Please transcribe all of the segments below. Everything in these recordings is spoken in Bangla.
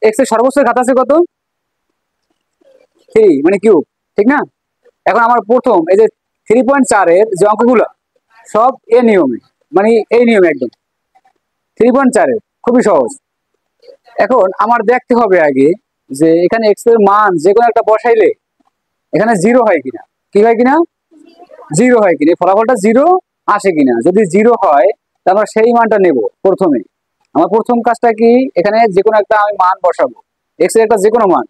এক্স এর সর্বোচ্চ ঘাত আছে কত? 3 মানে কিউব, ঠিক না? এখন আমার প্রথম এই যে 3.4 এর যে অঙ্কগুলো সব এ নিয়মে, মানে এই নিয়মে একদম 3.4 এর, খুবই সহজ। এখন আমার দেখতে হবে আগে যে এখানে এক্স এর মান যে কোনো একটা বসাইলে এখানে জিরো হয় কিনা, কি হয় কিনা, জিরো হয় কিনা, ফলাফলটা জিরো আসে কিনা। যদি জিরো হয় তাহলে আমরা সেই মানটা নেব প্রথমে। আমার প্রথম কাজটা কি, এখানে যে কোনো একটা আমি মান বসাবো, এক্স এর একটা যে কোনো মান,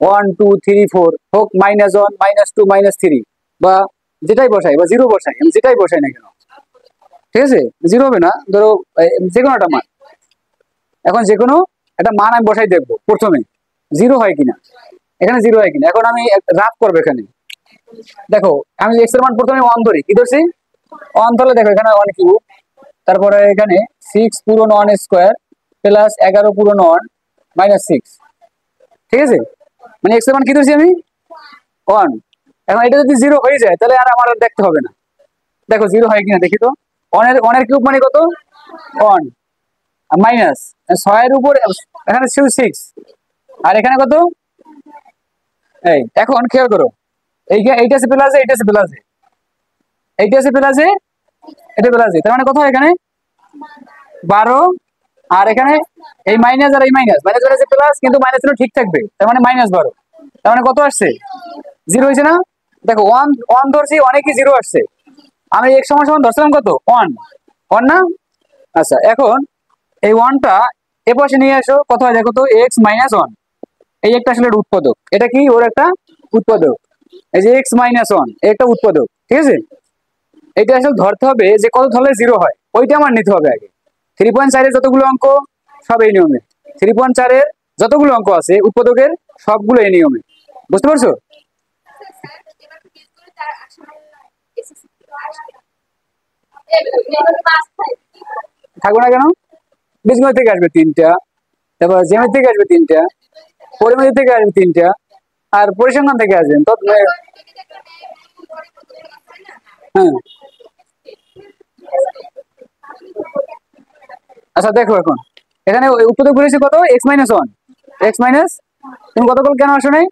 1 2 3 4 হোক, -1 -2 -3 বা যেটাই বসাই, বা জিরো বসাই, আমি যেটাই বসাই না কেন, ঠিক আছে, জিরো হবে না, ধরো যে কোনো একটা মান। এখন যে কোনো একটা মান আমি বসাই দেখবো প্রথমে জিরো হয় কিনা, এখানে জিরো হয় কিনা। এখন আমি রাফ করবো এখানে, দেখো আমি এক্স এর মান প্রথমে 1 ধরি, কি ধরছি 1 ধরলে দেখো এখানে 1 কিউব, তারপরে এখানে 6 পূরণ 1 স্কোয়ার প্লাস 11 পূরণ 1 -6, ঠিক আছে, মানে এক্স এর মান কি ধরছি আমি 1। এখন এটা যদি জিরো হয়ে যায় তাহলে আর আমার আর দেখতে হবে না, দেখো জিরো হয় কিনা দেখি তো। 1 এর কিউব মানে কত 1, মাইনাস 6 এর উপর এখানে ছিল 6, আর এখানে কত, এই এখন খেয়াল করো, এইটা আছে প্লাস, এইটা আছে প্লাস, এইটা আছে প্লাস, এটা প্লাস, তার মানে কত হয় এখানে 12, আর এখানে এই মাইনাস আর এই মাইনাস, মাইনাস মাইনাস প্লাস, কিন্তু মাইনাস ঠিক থাকবে, তার মানে -12, তার মানে কত আসছে জিরো হয়েছে না। দেখো 1 1 ধরছি, অনেকই জিরো আসছে, আমি এক সমান সমান ধরছিলাম কত 1 1 না। আচ্ছা এখন এই 1টা এ পাশে নিয়ে আসো, কত হয় দেখো তো, x -1, এই একটা আসলে উৎপাদক, এটা কি ওর একটা উৎপাদক, এই যে x -1 একটা উৎপাদক, ঠিক আছে। এটা আসলে ধরতে হবে যে কত ধরলে জিরো হয়, ওইটা আমার নিতে হবে আগে। 3.4 এর যতগুলো অঙ্ক সব এই নিয়মে, 3.4 এর যতগুলো অঙ্ক আছে উৎপাদকের সবগুলো এই নিয়মে, বুঝতে পারছো? থাকবো না কেন, বীজগণিত থেকে আসবে 3টা, তারপর জ্যামিতি থেকে আসবে 3টা, পরিমিতি থেকে আসবে 3টা, আর পরিসংখ্যান থেকে আসবেন তো। হ্যাঁ, আচ্ছা দেখো এখন এখানে উৎপাদক বলেছে কত x-1, এক্স মাইনাস, তুমি গতকাল কেন আসো নাই,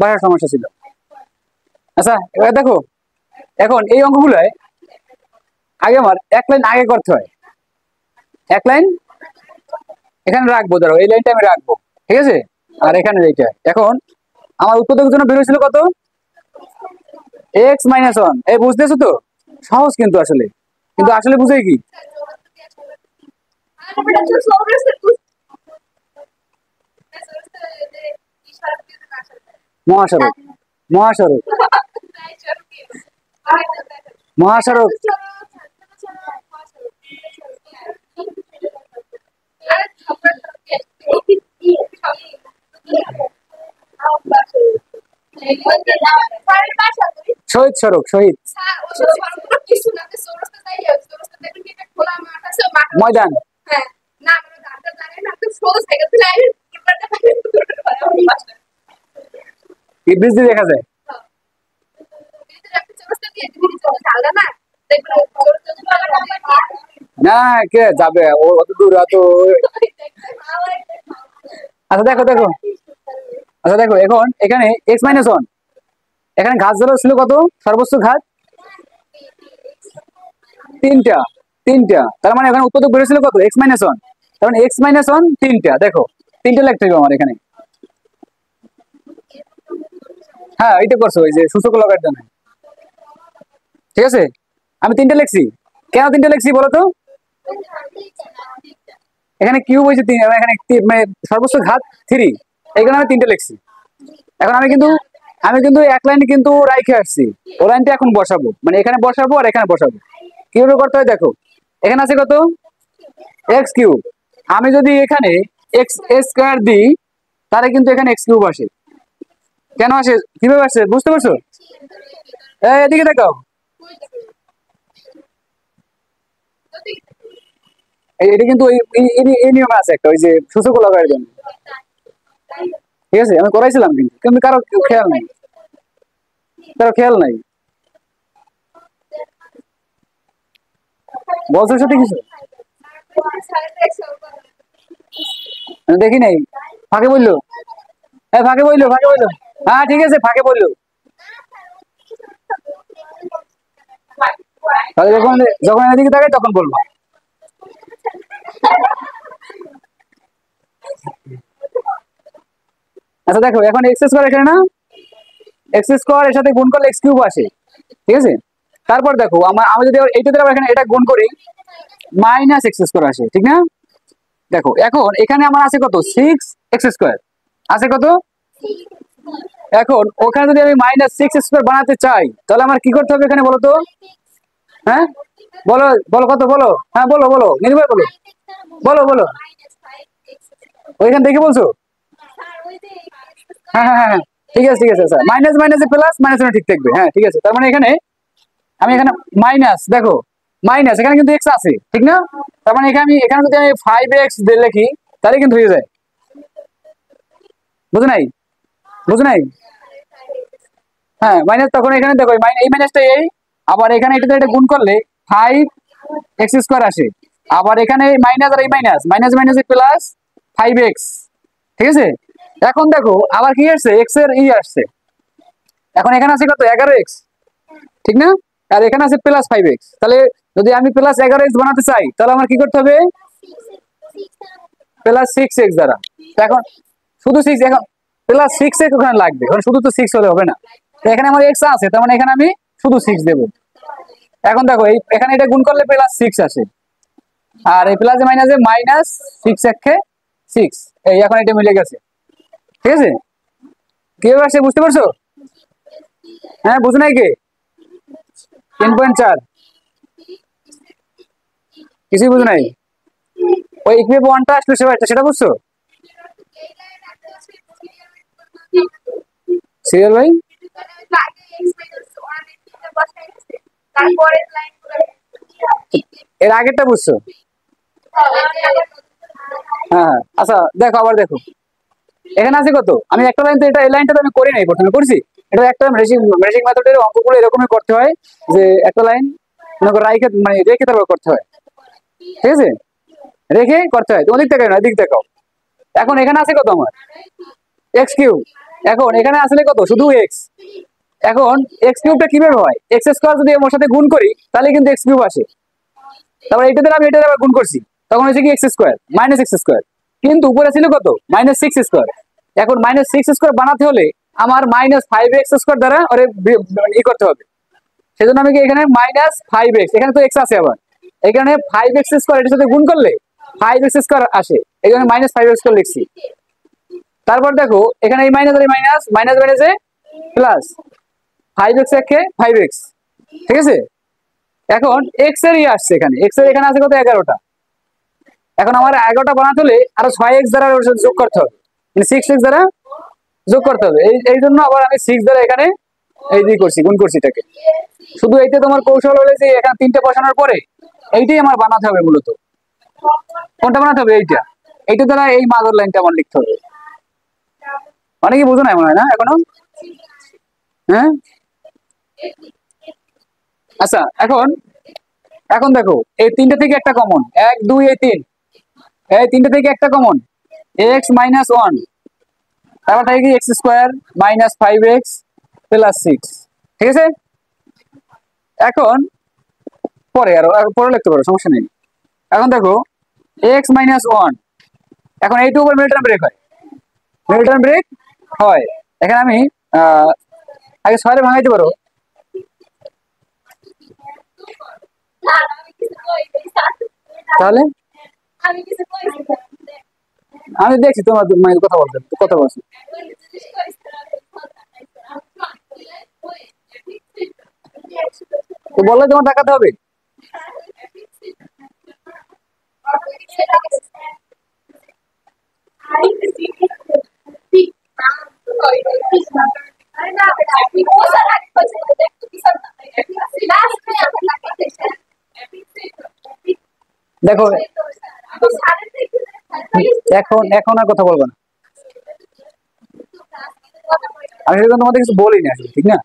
বাসার সমস্যা ছিল। আচ্ছা এবার দেখো, এখন এই অঙ্কগুলোয় আগে আমার এক লাইন আগে করতে হয়, এক লাইন এখানে রাখবো, ধরো এই লাইনটা আমি রাখবো, ঠিক আছে, আর এখানে এইটা। এখন আমার উৎপাদকের জন্য বেরোছিল কত x-1, এই বুঝতেছো তো, সহজ কিন্তু আসলে, কিন্তু আসলে বুঝে কি মহাসড়ক, মহাসড়ক, মহাসড়ক, শহীদ সড়ক, শহীদ ময়দান, এই ব্রিজ দিয়ে দেখা যায় না, কে যাবে ও অত দূর এত। আচ্ছা দেখো দেখো, আচ্ছা দেখো এখন এখানে x-1, এখানে ঘাত ধরো ছিল কত, সর্বোচ্চ ঘাত 3টা, 3টা, তার মানে এখানে উৎপাদক বেরোছিল কত x-1, তার মানে x-1 3টা, দেখো 3টা লিখতে হবে আমার এখানে। হ্যাঁ এইটা করছো, ওই যে সূচক লাগার জন্য, ঠিক আছে, আমি 3টা লিখছি, কেন 3টা লিখছি বলো তো, এখানে কিউব হয়েছে 3, এখানে মানে সর্বোচ্চ ঘাত 3, এই কারণে আমি 3টা লিখছি। এখন আমি কিন্তু এক লাইন কিন্তু রাইখে আসছি, ও লাইনটা এখন বসাবো, মানে এখানে বসাবো আর এখানে বসাবো। কিভাবে করতে হয় দেখো, এখানে আছে কত এক্স কিউব, আমি যদি এখানে এক্স স্কোয়ার দিই তাহলে কিন্তু এখানে এক্স কিউব আসে, কেন আসে, কিভাবে আসে বুঝতে পারছো, এদিকে দেখাও, এটা কিন্তু এই নিয়মে আছে একটা, ওই যে সূচক লাগার জন্য, ঠিক আছে, আমি করাইছিলাম কিন্তু কিন্তু কারো খেয়াল নাই, কারো খেয়াল নাই, বলছো সত্যি কিছু, আমি দেখি নাই, ফাঁকে বললো। হ্যাঁ ফাঁকে বললো, ফাঁকে বললো। হ্যাঁ ঠিক আছে, ফাঁকে বললো। তাহলে যখন যখন এদিকে থাকে তখন বলবো। আচ্ছা দেখো, এখন এক্স স্কোয়ার এখানে না, এক্স স্কোয়ার এর সাথে গুণ করলে এক্স কিউব আসে, ঠিক আছে। তারপর দেখো আমি যদি এইটা দ্বারা এখানে এটা গুণ করি, মাইনাস এক্স স্কোয়ার আসে, ঠিক না। দেখো এখন এখানে আমার আছে কত, সিক্স এক্স স্কোয়ার আছে কত। এখন ওখানে যদি আমি মাইনাস সিক্স স্কোয়ার বানাতে চাই, তাহলে আমার কি করতে হবে এখানে বলো তো। হ্যাঁ বলো, বলো কত, বলো। হ্যাঁ বলো বলো, নির্ভয় বলো, বলো বলো। ওইখান থেকে বলছো। হ্যাঁ হ্যাঁ হ্যাঁ হ্যাঁ, ঠিক আছে ঠিক আছে, স্যার মাইনাস মাইনাসে প্লাস, মাইনাস মানে ঠিক থাকবে, হ্যাঁ ঠিক আছে। তার মানে এখানে আমি এখানে মাইনাস, দেখো মাইনাস এখানে কিন্তু এক্স আছে, ঠিক না। তার মানে এখানে আমি এখানে যদি আমি ফাইভ এক্স লিখি, তাহলে কিন্তু হয়ে যায়। বুঝো নাই, বুঝো নাই। হ্যাঁ মাইনাস, তখন এখানে দেখো এই মাইনাসটা এই, আবার এখানে এটাতে এটা গুণ করলে ফাইভ এক্স স্কোয়ার আসে। আবার এখানে মাইনাস আর এই minus, minus minus plus five x, ঠিক আছে। এখন দেখো আবার কি আসছে, এক্স এর আসছে। এখন এখানে আছে কত, এগারো এক্স, ঠিক না। আর এখানে আছে প্লাস ফাইভ এক্স, তাহলে যদি আমি প্লাস এগারো এক্স বানাতে চাই, তাহলে আমার কি করতে হবে, প্লাস সিক্স এক্স দ্বারা। এখন শুধু সিক্স, এখন প্লাস সিক্স এক্স ওখানে লাগবে, কারণ শুধু তো সিক্স হলে হবে না। তো এখানে আমার এক্স আছে, তার মানে এখানে আমি শুধু সিক্স দেবো। এখন দেখো এই এখানে এটা গুণ করলে প্লাস সিক্স আসে, আর এই প্লাসে মাইনাসে মাইনাস সিক্স একে সিক্স, এই এখন এটা মিলে গেছে, ঠিক আছে। কিভাবে আসছে বুঝতে পারছো। হ্যাঁ বুঝো নাই কে, 3.4, কিছুই বুঝো নাই। ওই ইকুয়েব ওয়ানটা আসলে সেটা বুঝছো। সিরিয়াল ভাই, এর আগেরটা বুঝছো। হ্যাঁ হ্যাঁ, আচ্ছা দেখো আবার দেখো, এখানে আছে কত, আমি একটা লাইন তো এটা, এই লাইনটা তো আমি করি নাই, প্রথমে করছি। এটা একটা রেশিং রেশিং মেথডের অঙ্কগুলো এরকমই করতে হয়, যে একটা লাইন রাইখে মানে রেখে তারপর করতে হয়, ঠিক আছে। রেখে করতে হয়, তোমার দিক থেকে না, দিক দেখাও। এখন এখানে আছে কত আমার, এক্স কিউব। এখন এখানে আসলে কত, শুধু এক্স। এখন এক্স কিউবটা কিভাবে হয়, এক্স স্কোয়ার যদি ওর সাথে গুণ করি, তাহলে কিন্তু এক্স কিউব আসে। তারপর এইটাতে আমি এটা আবার গুণ করছি, তখন হচ্ছে কি x square minus x square. কিন্তু উপরে ছিল কত, মাইনাস সিক্স স্কোয়ার। এখন মাইনাস সিক্স স্কোয়ার বানাতে হলে আমার মাইনাস ফাইভ এক্স স্কোয়ার দ্বারা ওরে ই করতে হবে। সেজন্য আমি কি এখানে মাইনাস ফাইভ এক্স, এখানে তো এক্স আছে আবার, এখানে ফাইভ এক্স স্কোয়ার এটার সাথে গুণ করলে ফাইভ এক্স স্কোয়ার আসে, এই জন্য মাইনাস ফাইভ এক্স স্কোয়ার লিখছি। তারপর দেখো এখানে এই মাইনাস আর এই মাইনাস, মাইনাস মাইনাসে প্লাস ফাইভ এক্স একে ফাইভ এক্স, ঠিক আছে। এখন এক্স এর আসছে, এখানে এক্স এর এখানে আছে কত, 11টা। এখন আমার 11টা বানাতে হলে আরো ছয় এক্স দ্বারা ওর সাথে যোগ করতে হবে, মানে সিক্স এক্স দ্বারা যোগ করতে হবে। এই জন্য আবার আমি সিক্স দ্বারা এখানে এই দিয়ে করছি, গুণ করছি এটাকে। শুধু এইটা তোমার কৌশল হলে যে এখানে তিনটে বসানোর পরে এইটাই আমার বানাতে হবে মূলত। কোনটা বানাতে হবে, এইটা, এইটা দ্বারা এই মাদার লাইনটা আমার লিখতে হবে। অনেকে বুঝো না মনে হয় না এখনো। হ্যাঁ আচ্ছা, এখন এখন দেখো এই তিনটা থেকে একটা কমন, এক দুই এই তিন, এই তিনটা থেকে একটা কমন, এক্স মাইনাস ওয়ান, তারপর থাকে কি x square minus five x plus six, ঠিক আছে। এখন পরে আরো পরে লিখতে পারো, সমস্যা নেই। এখন দেখো এক্স মাইনাস ওয়ান, এখন এইটুকু মিল্টন ব্রেক হয়, মিল্টন ব্রেক হয়। এখানে আমি আগে ছয় ভাঙাইতে পারো, তাহলে আমি দেখছি তোমার মানে কথা বলতে, কথা বলছি। তো বললে তোমার টাকাতে হবে। দেখো এখন এখন আর কথা বলবো না, আমি সেরকম তোমাদের কিছু বলিনি আসলে, ঠিক না।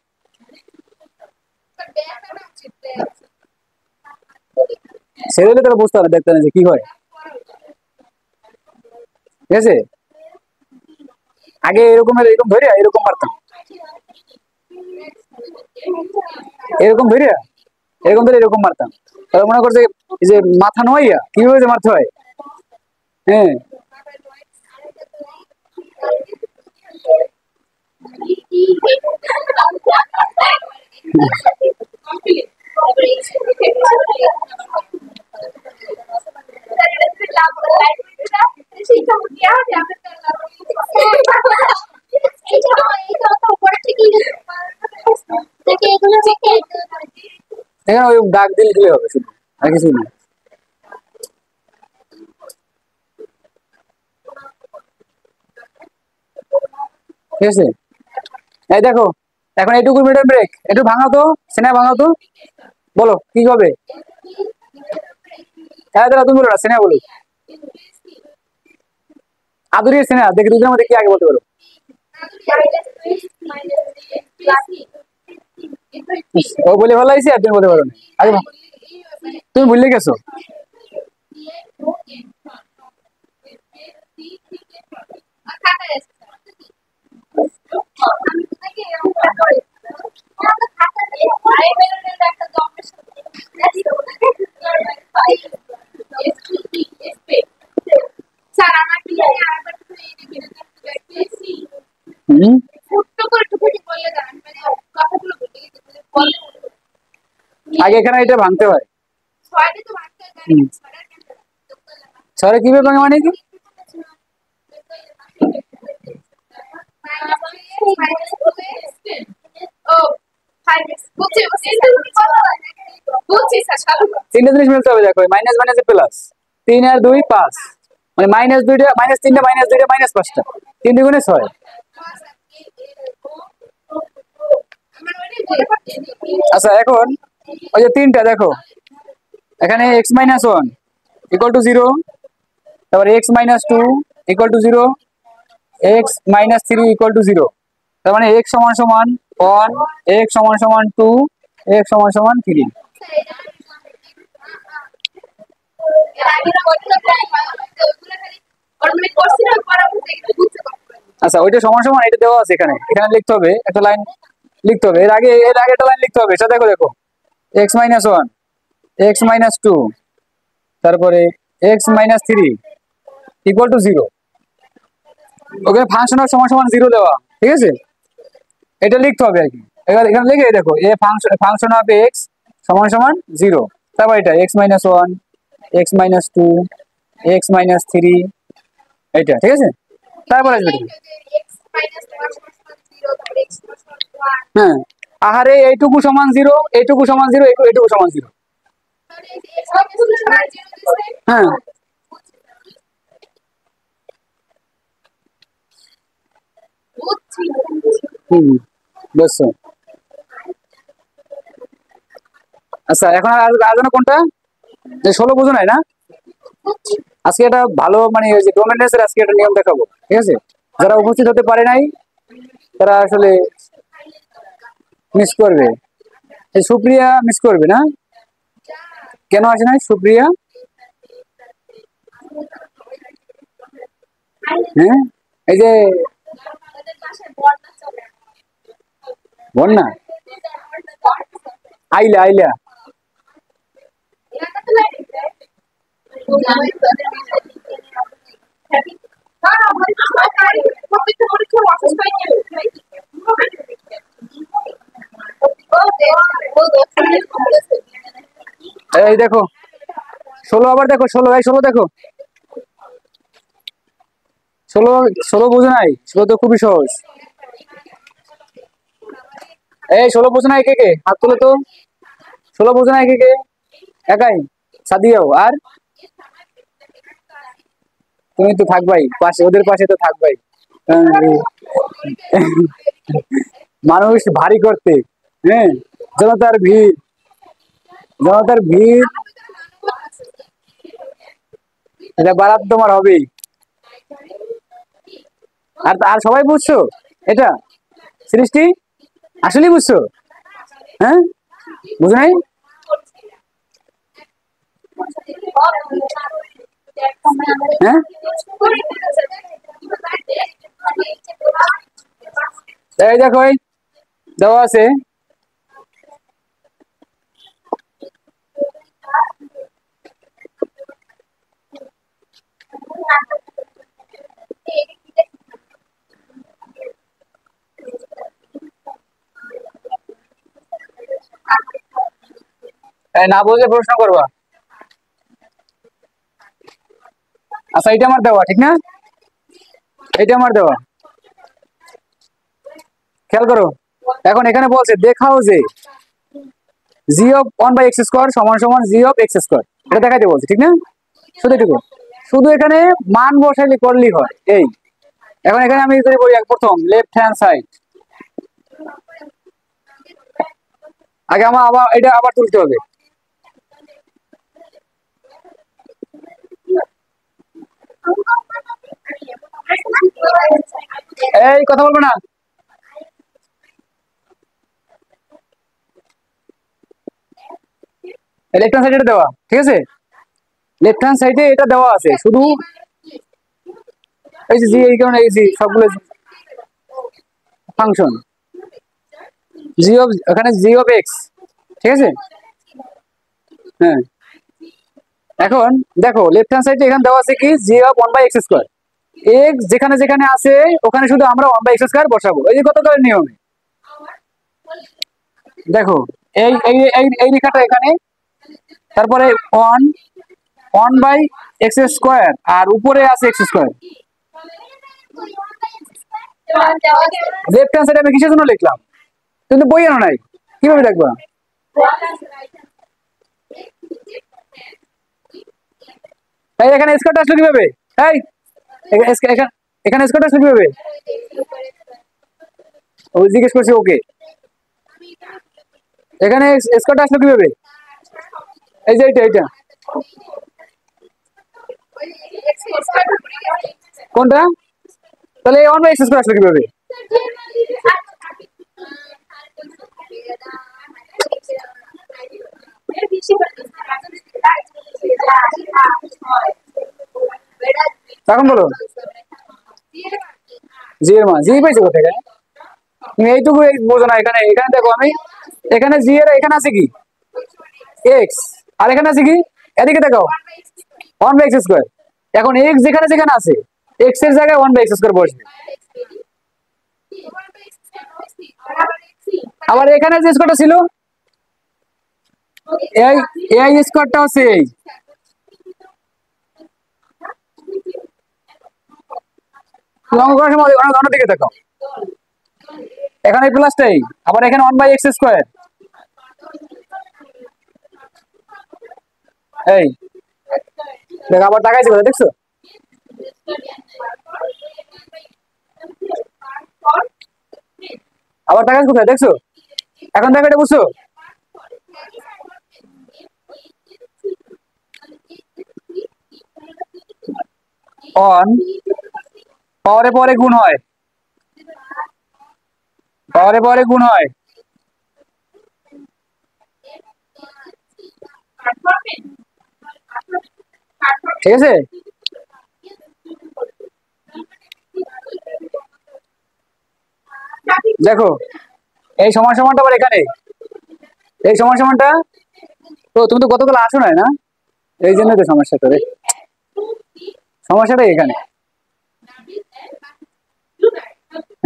সেগুলো তারা বুঝতে পারে, দেখতে না যে কি হয়। ঠিক আছে, আগে এরকম এরকম ধরে এরকম মারতাম, এরকম ধরে এরকম ধরে এরকম মারতাম, তাহলে মনে করছে এই যে মাথা নোয়াইয়া কিভাবে যে মারতে হয়। হ্যাঁ এখানে ওই দাগ দিলে দিলে হবে শুধু, আর কিছু না। ঠিক আছে, এই দেখো এখন এইটুকু মিটার ব্রেক একটু ভাঙাও তো, সিনেমা ভাঙাও তো, বলো কি হবে। হ্যাঁ দাদা তুমি বলো না, সিনেমা বলো, আদুরির সিনেমা দেখে দুজনের মধ্যে কি আগে বলতে পারো। ও বলে ভালো লাগছে আর তুমি বলতে পারো না, আগে তুমি ভুলে গেছো। হুম, আগে এখানে এটা ভাঙতে হয়। হুম, ছড়ে কিভাবে ভাঙে মানে কি? তিনটে জিনিস মিলতে হবে, দেখো মাইনাস মাইনাস প্লাস, 3 আর 2 5, মানে মাইনাস দুইটা মাইনাস তিনটা মাইনাস দুইটা মাইনাস পাঁচটা, 3 × 6। আচ্ছা এখন ওই যে তিনটা দেখো, এখানে x-1 = 0, তারপরে x-2 = 0, x-3 = 0, তার মানে x সমান সমান 1, x সমান সমান 2, x সমান সমান 3। আচ্ছা ওইটা সমান সমান এটা দেওয়া আছে, এখানে এখানে লিখতে হবে একটা লাইন, লিখতে হবে এর আগে একটা লাইন লিখতে হবে, সেটা দেখো দেখো x-1, x-2, তারপরে x-3 = 0, ওকে ফাংশন অফ সমান সমান 0 দেওয়া, ঠিক আছে, এটা লিখতে হবে আর কি। এবার এখানে লিখে দেখো এ ফাংশন অফ এক্স সমান সমান 0, তারপর এটা x-1, x-2, x-3, এইটা ঠিক আছে, তারপর আসবে এটা। হ্যাঁ, আহারে এইটুকু সমান 0, এইটুকু সমান 0, এইটুকু সমান 0। হ্যাঁ হুম বুঝছো। আচ্ছা এখন আর কোনটা, যে 16 বুঝো নাই না, আজকে এটা ভালো মানে ওই যে ডোমেনেসের আজকে একটা নিয়ম দেখাবো, ঠিক আছে, যারা উপস্থিত হতে পারে নাই তারা আসলে মিস করবে। এই সুপ্রিয়া মিস করবে না, কেন আসে নাই সুপ্রিয়া? হ্যাঁ এই যে বন্যা, আইলা আইলা, এই দেখো 16 আবার দেখো 16, এই 16 দেখো, 16 16 বুঝো নাই, 16 তো খুবই সহজ। এই 16 বুঝো নাই, কে কে হাত তুলো তো, 16 বুঝো নাই কে কে, একাই সাদিয়াও, আর তুমি তো থাকবাই পাশে, ওদের পাশে তো থাকবাই। মানুষ ভারী করতে, হ্যাঁ, জনতার ভিড়, জনতার ভিড়, এটা বারাত তোমার হবেই। আর আর সবাই বুঝছো এটা, সৃষ্টি আসলেই বুঝছো? হ্যাঁ বুঝো নাই? হ্যাঁ, এই দেখো এই দেওয়া আছে। না বুঝলে প্রশ্ন করবা। আচ্ছা, এটা আমার দেওয়া ঠিক না, এটা আমার দেওয়া, খেয়াল করো। এখন এখানে বলছে দেখাও যে G of one by x square সমান সমান জি অফ এক্স স্কোয়ার, এটা দেখাইতে বলছে ঠিক না, শুধু এটুকু। শুধু এখানে মান বসাইলে করলেই হয় এই। এখন এখানে আমি যদি বলি প্রথম লেফট হ্যান্ড সাইড, আগে আমার আবার এটা আবার তুলতে হবে। এই কথা বলবো না, লেফট হ্যান্ড সাইডে দেওয়া ঠিক আছে, লেফট হ্যান্ড সাইডে এটা দেওয়া আছে শুধু এই যে জি, এই কারণে এই জি সবগুলো ফাংশন জি অফ, এখানে জি অফ এক্স ঠিক আছে। হ্যাঁ, এখন দেখো লেফট হ্যান্ড সাইডে এখানে দেওয়া আছে কি G of one by x square, x যেখানে যেখানে আছে ওখানে শুধু আমরা ওয়ান বাই এক্স স্কোয়ার বসাবো, এই যে গতকালের নিয়মে। দেখো এই এই এই এই রেখাটা এখানে, তারপরে one one by x square আর উপরে আছে এক্স স্কোয়ার। লেফট হ্যান্ড সাইডে আমি কিসের জন্য লিখলাম, কিন্তু বই আনো নাই, কিভাবে দেখবা? তাই এখানে স্কোয়ারটা আসলে কিভাবে? তাই এখানে স্কোয়ারটা আসলে কিভাবে? ও জিজ্ঞেস করছি ওকে, এখানে স্কোয়ারটা আসলে কিভাবে? এই যে এইটা এইটা কোনটা? তাহলে ওয়ান বাই এক্স স্কোয়ার আসলে কিভাবে? এখন বলো, জি এর মান জি পাইছো কোথায়? তুমি এইটুকু বোঝো না, এখানে এখানে দেখো আমি এখানে জি এর এখানে আছে কি এক্স, আর এখানে আছে কি, এদিকে দেখো ওয়ান বাই এক্স স্কোয়ার। এখন এক্স যেখানে যেখানে আছে এক্স এর জায়গায় ওয়ান বাই এক্স স্কোয়ার বসবে। আবার এখানে যে স্কোয়ারটা ছিল এই এই স্কোয়ারটা হচ্ছে এই, অঙ্ক করার সময় অন্য দিকে দেখো, এখানে প্লাসটাই, আবার এখানে ওয়ান বাই এক্স স্কোয়ার। এই দেখো আবার তাকাইছি কথা দেখছো, আবার তাকাইছি কোথায় দেখছো, এখন দেখো এটা বুঝছো। অন পাওয়ারে পাওয়ারে গুণ হয়, পাওয়ারে পাওয়ারে গুণ হয়, ঠিক আছে। দেখো এই সমান সমানটা আবার এখানে, এই সমান সমানটা, তো তুমি তো গতকাল আসো নাই না, এই জন্য তো সমস্যাটা রে, সমস্যাটা এখানে।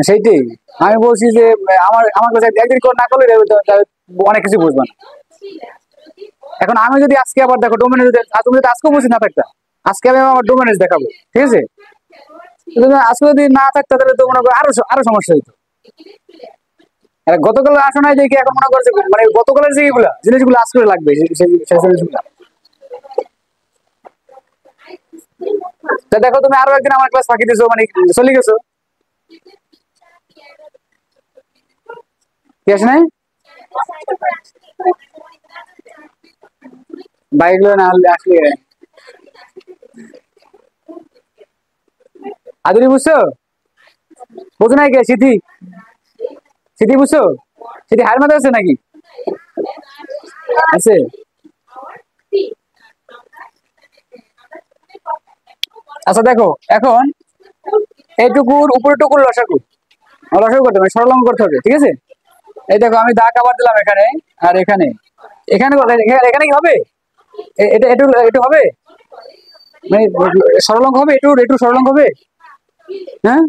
সেইটাই আমি বলছি যে আমার আমার কাছে একদিন না করলে অনেক কিছু বুঝবা না। এখন আমি যদি আজকে আবার দেখো ডোমেনে যদি তুমি যদি আজকে বুঝি না থাকতা, আজকে আমি আমার ডোমেনে দেখাবো ঠিক আছে, তুমি আজকে যদি না থাকতো তাহলে তো মনে করো আরো আরো সমস্যা হইতো। আর গতকাল আসো নাই দেখি এখন মনে করছে মানে গতকালের যেগুলা জিনিসগুলো আজকে লাগবে সেই জিনিসগুলো। তা দেখো তুমি আরো একদিন আমার ক্লাস ফাঁকি দিছো, মানে চলে গেছো, কি আসে নাই বাইকগুলো না হলে আসলে। আদুরি বুঝছো, বুঝো নাই কে সিদ্ধি, সিদ্ধি বুঝছো, সিদ্ধি হার মাথা আছে নাকি আছে? আচ্ছা দেখো এখন এইটুকুর উপরেটুকুর লসাগু লসাগু করতে হবে, সরলঙ্ঘ করতে হবে, ঠিক আছে? এই দেখো আমি দাগ আবার দিলাম এখানে, আর এখানে এখানে এখানে কি হবে? এটা একটু একটু হবে, মানে সরলঙ্ঘ হবে, একটু একটু সরলঙ্ঘ হবে। হ্যাঁ,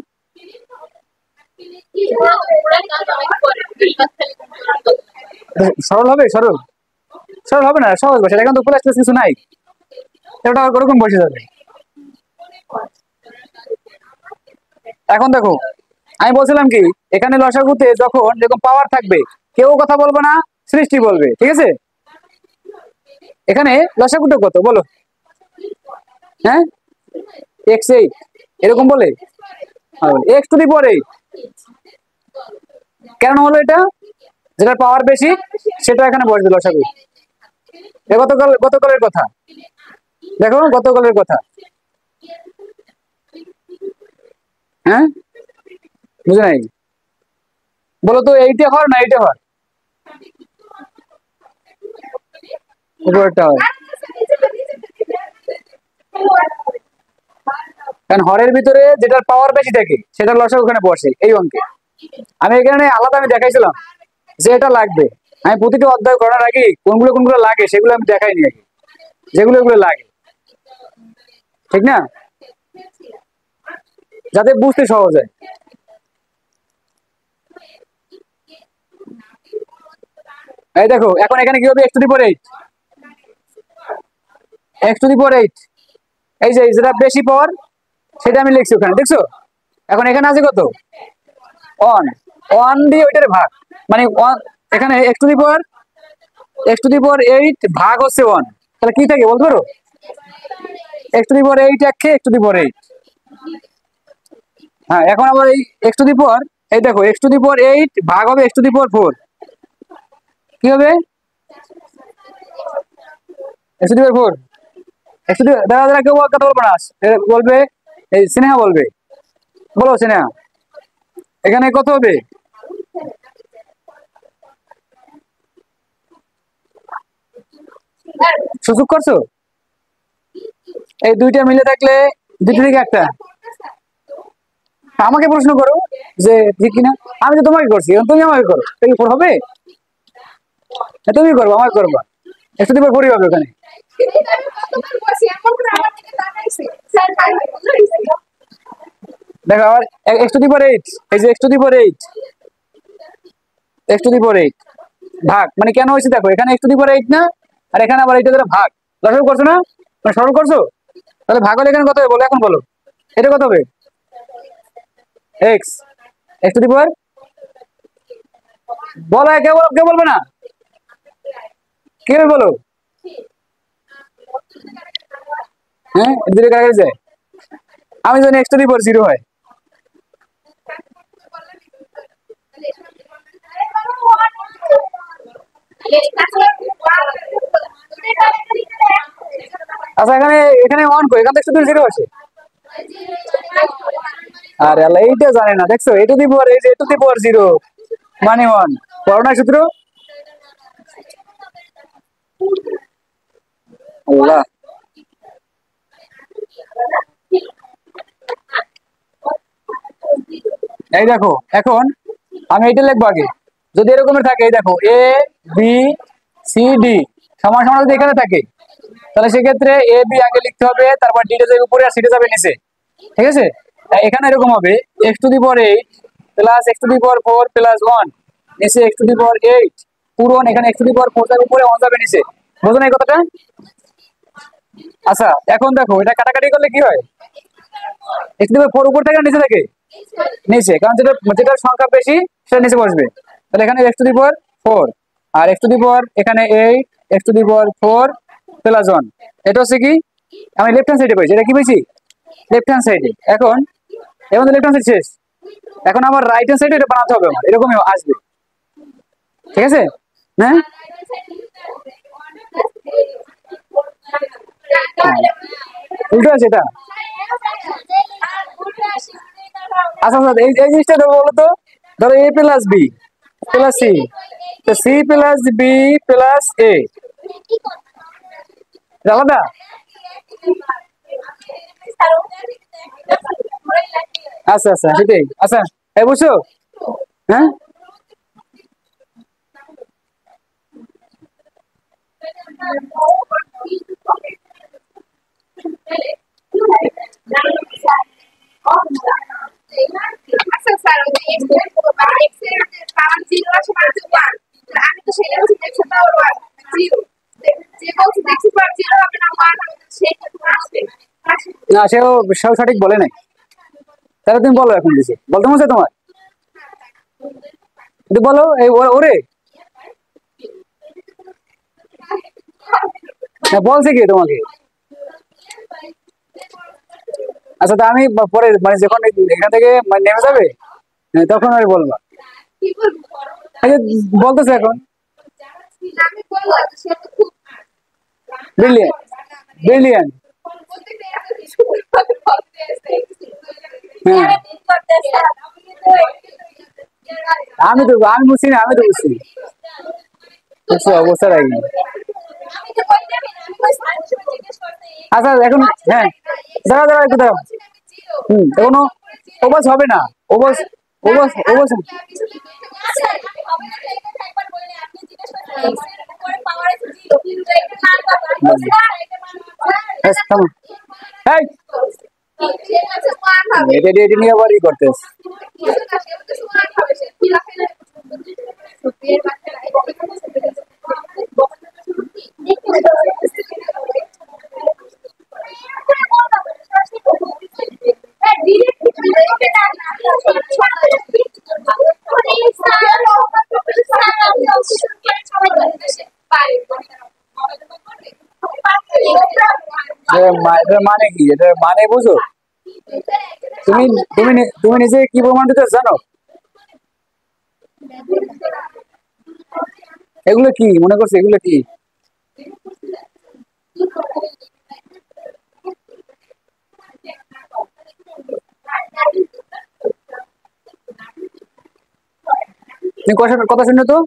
সরল হবে, সরল সরল হবে না, সহজ বসে এখন তো প্লাস কিছু নাই, এটা ওরকম বসে যাবে। এখন দেখো আমি বলছিলাম কি, এখানে লসাগুতে যখন এরকম পাওয়ার থাকবে কেউ কথা বলবে না, সৃষ্টি বলবে, ঠিক আছে? এখানে লসাগুটা কত বলো? হ্যাঁ, x8 এরকম বলে, এক্স টু দি পাওয়ার 8। কেন হলো এটা? যেটার পাওয়ার বেশি সেটা এখানে বসবে লসাগু। এ গতকালের কথা, দেখো গতকালের কথা। হ্যাঁ, বুঝে নাই? বলো তো এইটা হর না এইটা হর? উপরেরটা হয়, কারণ হরের ভিতরে যেটার পাওয়ার বেশি থাকে সেটা লসাগু ওখানে বসে এই অঙ্কে। আমি এখানে আলাদা আমি দেখাইছিলাম যে এটা লাগবে, আমি প্রতিটি অধ্যায় করার আগে কোনগুলো কোনগুলো লাগে সেগুলো আমি দেখাইনি আগে, যেগুলো এগুলো লাগে, ঠিক না? যাতে বুঝতে সহজ হয়। এই দেখো এখন এখানে কি হবে? X to the power 8, x to the power 8, এই যে যেটা বেশি পাওয়ার সেটা আমি লিখছি ওখানে, দেখছো? এখন এখানে আছে কত? ওয়ান, ওয়ান দিয়ে ওইটারে ভাগ, মানে ওয়ান, এখানে এক্স টু দি পাওয়ার 8 ভাগ হচ্ছে ওয়ান, তাহলে কি থাকে বলতে পারো? এক্স টু দি পাওয়ার 8 একে এক্স টু দি পাওয়ার 8। হ্যাঁ, এখন আবার এই এক্স টু দি পাওয়ার, এই দেখো এক্স টু দি পাওয়ার 8 ভাগ হবে এক্স টু দি পাওয়ার 4, কি হবে? X to the power 4, x to দি, দাদা দাদা কেউ কথা বলবে না, বলবে এই স্নেহা বলবে, বলো স্নেহা, এখানে কত হবে? সুযোগ করছো? এই দুইটা মিলে থাকলে দুটো থেকে একটা, আমাকে প্রশ্ন করো যে ঠিক কিনা। আমি তো তোমাকে করছি, এখন তুমি আমাকে করো, তাহলে ফোর হবে? তুমি করবো, আমাকে করবা, একশো দিবার ফোরই হবে ওখানে। দেখো আবার এক্স টু দি পাওয়ার 8, এই যে x to the power 8, x to the power 8 ভাগ, মানে কেন হয়েছে দেখো, এখানে এক্স টু দি পাওয়ার 8 না, আর এখানে আবার এইটা ধরে ভাগ, লসাগু করছো না, মানে সরল করছো, তাহলে ভাগ হলে এখানে কত হবে বলো, এখন বলো এটা কত হবে? এক্স, এক্স টু দি পাওয়ার, বলো, কে বলবে না, কে বলো? হ্যাঁ, দুটো কাছাকাছি যায়, আমি জানি এক্স টু দি পাওয়ার 0 হয়। আচ্ছা এখানে এখানে ওয়ান কই, এখান থেকে শুধু 0 আছে। আরে আল্লাহ, এইটা জানে না, দেখছো? এ টু দি পাওয়ার, এই যে এ টু দি পাওয়ার 0 মানে 1, পড়ো না সূত্র? আল্লাহ, এই দেখো এখন আমি এইটা লিখবো আগে, যদি এরকমের থাকে, এই দেখো এ বি সি ডি সমান সমান যদি এখানে থাকে, তাহলে সেক্ষেত্রে এ বি আগে লিখতে হবে, তারপর ডিটা যাবে উপরে আর সিটা যাবে নিচে, ঠিক আছে? তাই এখানে এরকম হবে x to the power 8 plus x to the power 4 plus 1, নিচে এক্স টু দি পাওয়ার 8 পূরণ, এখানে এক্স টু দি পাওয়ার 4 যাবে উপরে, 1 যাবে নিচে, বুঝো না এই কথাটা? আচ্ছা এখন দেখো এটা কাটাকাটি করলে কি হয়? এক্স টু দি পাওয়ার 4 উপর থেকে নিচে থাকে, নিচে, কারণ যেটা যেটার সংখ্যা বেশি সেটা নিচে বসবে, তাহলে এখানে এক্স টু দি পাওয়ার 4 আর এক্স টু দি পাওয়ার এখানে 8 x to the power 4 plus 1, এটা হচ্ছে কি, আমি লেফট হ্যান্ড সাইডে পেয়েছি, এটা কি পেয়েছি? লেফট হ্যান্ড সাইডে। এখন এখন লেফট হ্যান্ড সাইড শেষ, এখন আমার রাইট হ্যান্ড সাইডে এটা বানাতে হবে, আমার এরকমই আসবে, ঠিক আছে? হ্যাঁ, উল্টো আছে এটা। আচ্ছা আচ্ছা, এই এই জিনিসটা ধরো, বলো তো, ধরো এ প্লাস বি প্লাস সি, তো সি প্লাস বি প্লাস এ, আলাদা? আচ্ছা আচ্ছা সেটাই। আচ্ছা এই বুঝছো? হ্যাঁ আচ্ছা স্যার ওই যে এক্স এর পাওয়ার জিরো আছে মানে হচ্ছে ওয়ান, আমি তো সেটা হচ্ছে এক্স এর পাওয়ার ওয়ান জিরো, যে বলছে এক্স এর পাওয়ার জিরো হবে না ওয়ান হবে, সেটা তো আসবে। না, সেও সঠিক বলে নাই। তাহলে তুমি বলো এখন কিছু বলতে মনে হচ্ছে তোমার, কিন্তু বলো এই ওরে। না, বলছে কি তোমাকে? আচ্ছা তা আমি পরে মানে যখন এখান থেকে মানে নেমে যাবে, তখন আমি বলবা। কি বলবো? এই যে বলতেছে এখন আমি বলবো সে তো খুব ব্রিলিয়ান্ট, ব্রিলিয়ান্ট। প্রত্যেকটা এত কিছু বলতে আছে হ্যাঁ আমি বুঝছি না, আমি তো বুঝছি। বুঝছো অবস্থা রাখি। আচ্ছা এখন হ্যাঁ, দাঁড়া দাঁড়া একটু দাঁড়াও। এখনো ওবাস হবে না, ওবাস ওবাস ওবাস। থামো। এই এটা নিয়ে আবার ই করতেছ। এটার মানে কি, এটার মানে বুঝো? তুমি তুমি নিজে কি প্রমাণ দিতে জানো? এগুলো কি মনে করছো, এগুলো কি? তুমি কথা শুনে তো।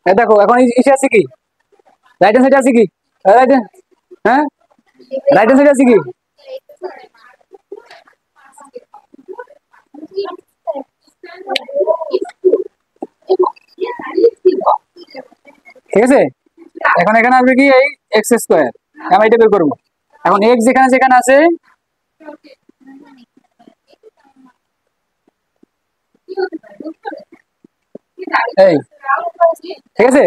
দেখো এখন ইসে আছে কি, রাইট হ্যান্ড সাইডে আছে কি? রাইট হ্যান্ড, হ্যাঁ রাইট হ্যান্ড সাইডে আছে কি? ঠিক আছে, এখন এখানে আসবে কি এই এক্স স্কোয়ার, আমি এটা বের করবো। এখন এক্স যেখানে যেখানে আছে, এই ঠিক আছে।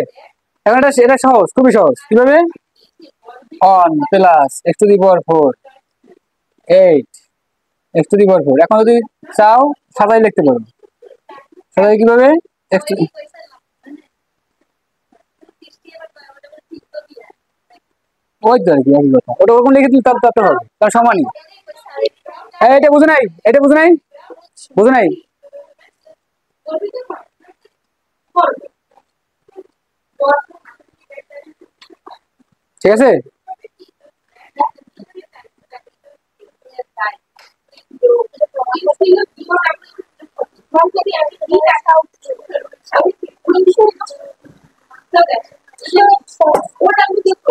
এখন এটা সহজ, খুবই সহজ। কিভাবে? On plus x to the power four, eight x to the power four. এখন যদি চাও সাজাই লিখতে পারো। সাজাই কিভাবে? এক্স টু, ওই তো আর কি একই কথা, ওটা ওরকম লিখে দিলে তার হবে, তার সমানই। এটা বুঝো নাই, এটা বুঝো নাই, বুঝো নাই। ঠিক আছে।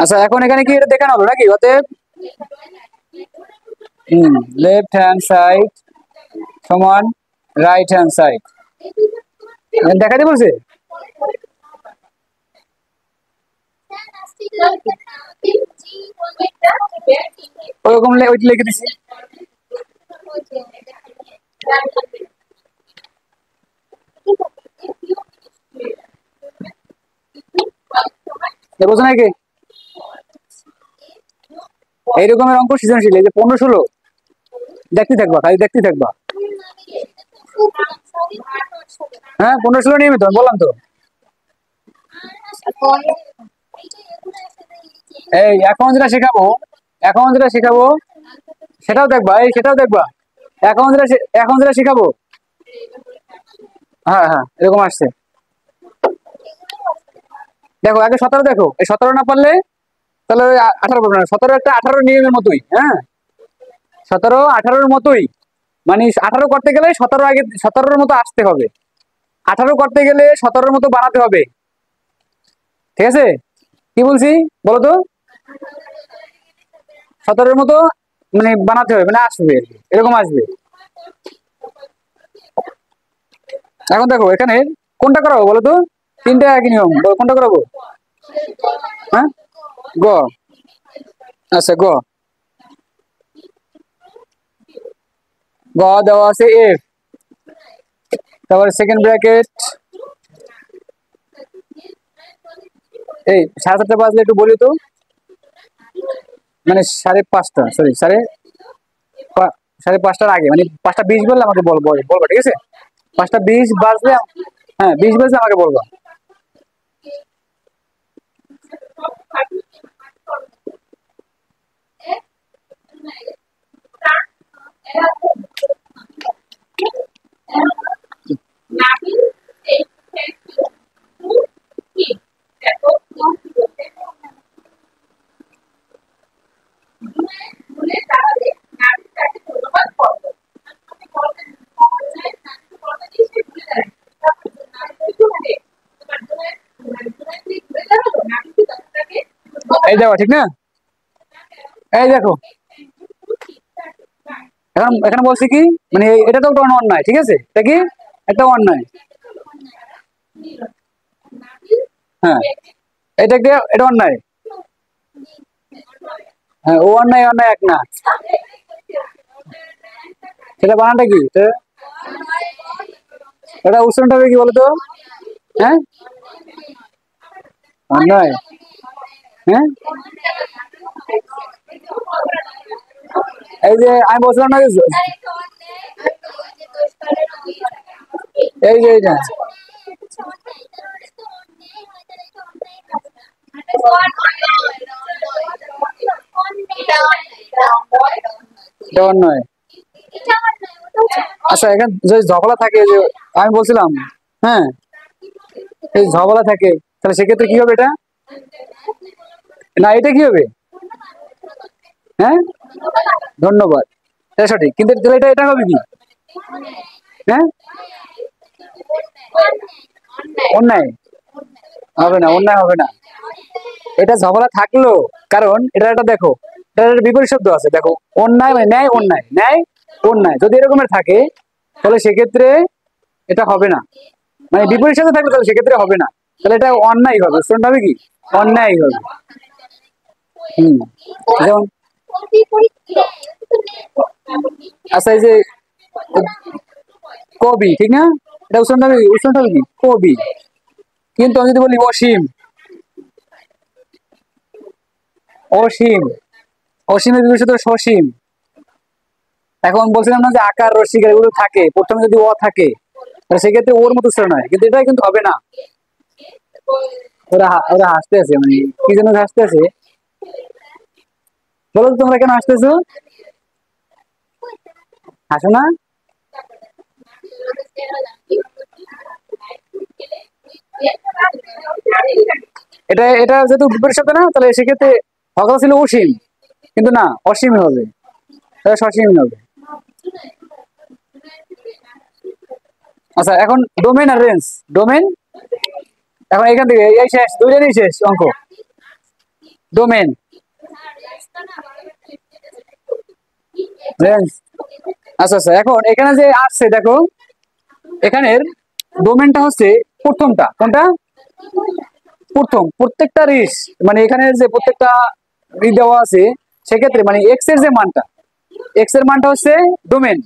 আচ্ছা এখন এখানে কি এটা দেখানো হলো নাকি? অতএব লেফট হ্যান্ড সাইড সমান রাইট হ্যান্ড সাইড, দেখাতে বলছে। ওরকম ওইটা লিখে দিছি। বোঝো নাকি? এইরকমের অঙ্ক সৃজনশীল, এই যে 15-16 দেখতে থাকবা, খালি দেখতে থাকবা। হ্যাঁ 15-16 নিয়মিত বললাম তো। এই এখন যেটা শেখাবো সেটাও দেখবা, এই সেটাও দেখবা। এখন যেটা শেখাবো, হ্যাঁ হ্যাঁ এরকম আসছে। দেখো আগে 17 দেখো, এই 17 না পারলে তাহলে 18 পারবে না। 17 একটা 18 নিয়মের মতোই, হ্যাঁ 17-18 মতোই। মানে 18 করতে গেলে 17 আগে 17 মতো আসতে হবে, 18 করতে গেলে 17 মতো বানাতে হবে। ঠিক আছে, কি বলছি বলো তো? 17-এর মতো মানে বানাতে হবে, মানে আসবে এরকম আসবে। এখন দেখো এখানে কোনটা করাবো বলো তো, তিনটা একই নিয়ম, কোনটা করাবো? হ্যাঁ, গ। আচ্ছা গ, গ দেওয়া আছে এফ, তারপরে সেকেন্ড ব্র্যাকেট, এই 7:30 বাজলে একটু বলি তো, মানে 5:30, সরি 5:30টার আগে, মানে 5:20 বললে আমাকে বলবা, ঠিক আছে? 5:20 বাজলে, হ্যাঁ 20 বাজলে আমাকে বলবা। এই দেখো, ঠিক না? এই দেখো, এখন এখানে বলছি কি, মানে এটা তো একটা অন্যায়, ঠিক আছে? এটা কি একটা অন্যায়? হ্যাঁ, এটা অন্যায়। হ্যাঁ, ও অন্যায়, অন্যায় এক না, সেটা বানানটা কি এটা উচ্চারণটা হবে কি বলতো? হ্যাঁ, অন্যায়। হ্যাঁ, এই যে আমি বলছিলাম না, এই যে এইটা, এটা অন্যায়। আচ্ছা, এখানে যে ঝগড়া থাকে, যে আমি বলছিলাম, হ্যাঁ, এই ঝগড়া থাকে, তাহলে সেক্ষেত্রে কি হবে এটা? না, এটা কি হবে? হ্যাঁ, ধন্যবাদ, এটা সঠিক, কিন্তু তাহলে এটা হবে কি? হ্যাঁ, অন্যায় হবে না, অন্যায় হবে না, এটা ঝগড়া থাকলো, কারণ এটা একটা দেখো, এটা একটা বিপরীত শব্দ আছে, দেখো, অন্যায় মানে ন্যায়, অন্যায়, ন্যায় অন্যায়, যদি এরকমের থাকে তাহলে সেক্ষেত্রে এটা হবে না, মানে বিপরীত শব্দ থাকলে তাহলে সেক্ষেত্রে হবে না, তাহলে এটা অন্যায় হবে, শুনতে হবে কি? অন্যায় হবে। হুম, যেমন, আচ্ছা এই যে কবি, ঠিক না? এটা উচ্চারণটা হবে কি? কবি। কিন্তু আমি যদি বলি অসীম, অসীম, অসীমের বিপরীত শব্দ সসীম। এখন বলছিলাম না যে আকার রসিকার এগুলো থাকে, প্রথমে যদি অ থাকে তাহলে সেক্ষেত্রে ওর মতো উচ্চারণ হয়, কিন্তু এটা কিন্তু হবে না। ওরা ওরা হাসতে আছে, মানে কি জন্য হাসতে আছে বলো তো, তোমরা কেন হাসতেছো? হাসো না? এটা এটা যেহেতু বিপরীত শব্দ না, তাহলে সেক্ষেত্রে হকা ছিল অসীম, কিন্তু না, অসীম হবে, এটা সসীম হবে। আচ্ছা, এখন ডোমেন আর রেঞ্জ, ডোমেন, এখন এখান থেকে এই শেষ, দুইজনই শেষ অঙ্ক, ডোমেন রেঞ্জ। আচ্ছা আচ্ছা, এখন এখানে যে আসছে দেখো, এখানের ডোমেনটা হচ্ছে প্রথমটা, কোনটা? প্রথম, প্রত্যেকটা রিস, মানে এখানে যে প্রত্যেকটা দেওয়া আছে, সেক্ষেত্রে মানে এক্স এর যে মানটা, এক্স এর মানটা হচ্ছে ডোমেন,